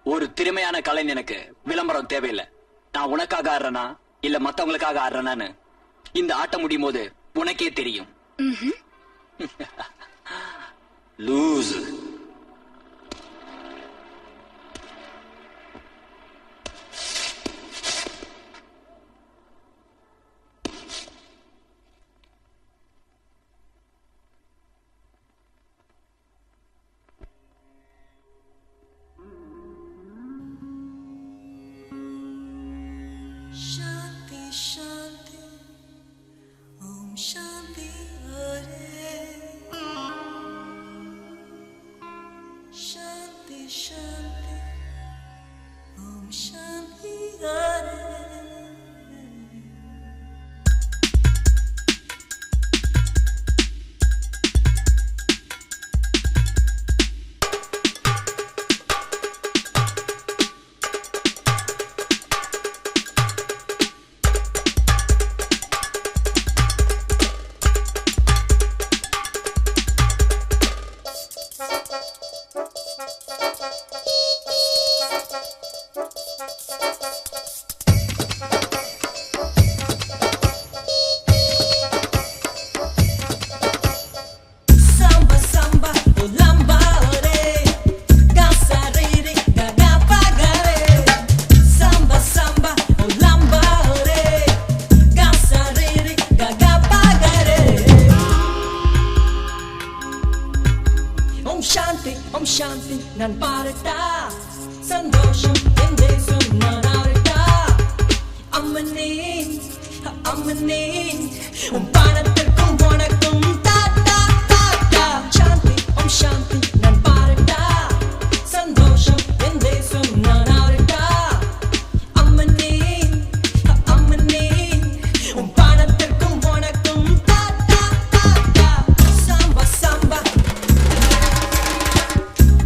ஒரு திறமையான கலைஞன் எனக்கு விளம்பரம் தேவையில்லை. நான் உனக்காக ஆடுறனா இல்ல மத்தவங்களுக்காக ஆடுறனான்னு இந்த ஆட்டம் முடியும் போது உனக்கே தெரியும். Loose. Shanti Shanti Om Shanti Hare Shanti Shanti Om Shanti Hare Samba Samba Lamba Ore Gasa Re Re Gaga Pagare Samba Samba Lamba Ore Gasa Re Re Gaga Pagare Om Shanti Nan Parata Sandosham Endesum Nan Arita Ammanin Panathirkum Vonakkum Ta Ta Ta Ta Shanti Nan Parata Sandosham Endesum Nan Arita Ammanin Panathirkum Vonakkum Ta Ta Ta Ta Samba Samba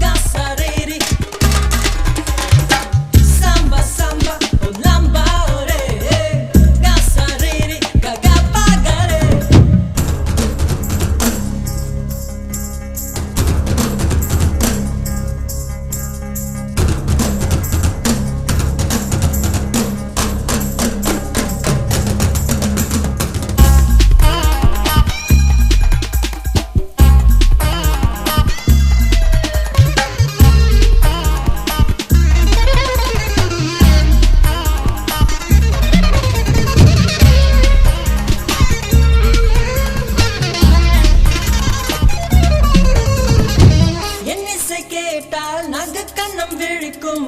Gasa Re Re Samba Samba Lamba Ore Gasa Re Re Gaga Pagare என்னிசை கேட்டால் நகு கண்ணம் விழிக்கும்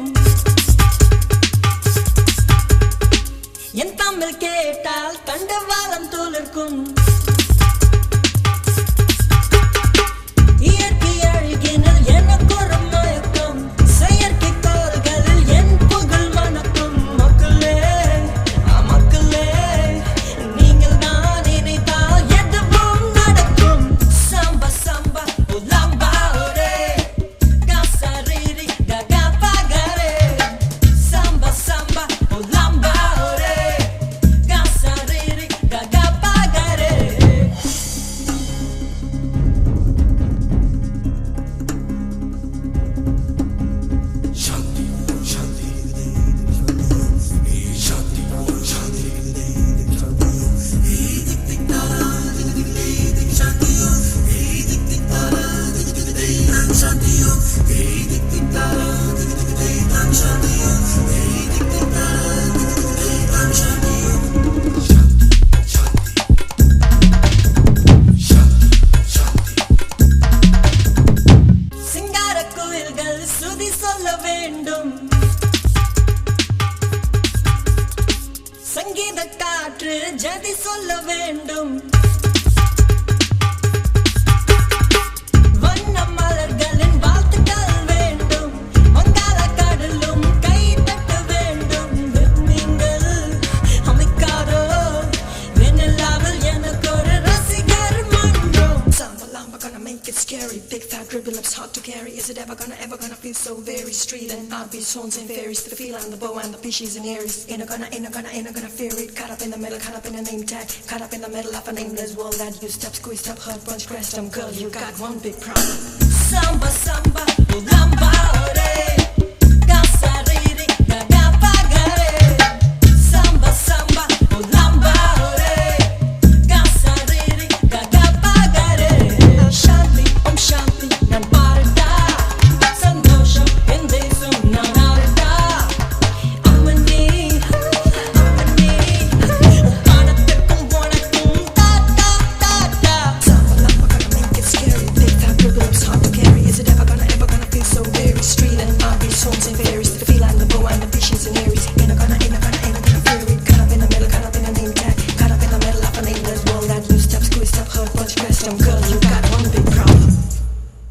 என் தமிழ் கேட்டால் தண்டவாளம் துளிர்க்கும் இயற்கை அழகினில் எனக்கு ஒரு மயக்கம் செயற்கை கோள்களில் என் புகழ் மணக்கும் மக்களே நீங்கள் தான் நினைத்தால் எதுவும் நடக்கும் Samba Samba Lamba Ore Gasa Re Re Gaga Pagare Samba Samba Lamba Ore Gasa Re Re Gaga Pagare Shanti, Shanti, Shanti, Shanti, சிங்கார கோயில்கள் சுதி சொல்ல வேண்டும் சங்கீத காற்று ஜதி சொல்ல வேண்டும் வண்ண மலர்களின் வாழ்த்துக்கள் வேண்டும் வங்காள கடலும் கை தட்ட வேண்டும் நீங்கள் அமைக்காரோ வெண்ணிலாவில் எனக்கு ஒரு ரசிகர் மன்றம் Samba Lamba gonna make it scary big fat dribble lips hard to carry is it ever gonna feel so very street and not be swans and fairies to the feel and the bow and the fishes and Aries ain't gonna fear it caught up in the middle caught up in a name tag caught up in the middle of a nameless world that you step squeezed up hard bunch crashed them girl you got one big problem Samba Lamba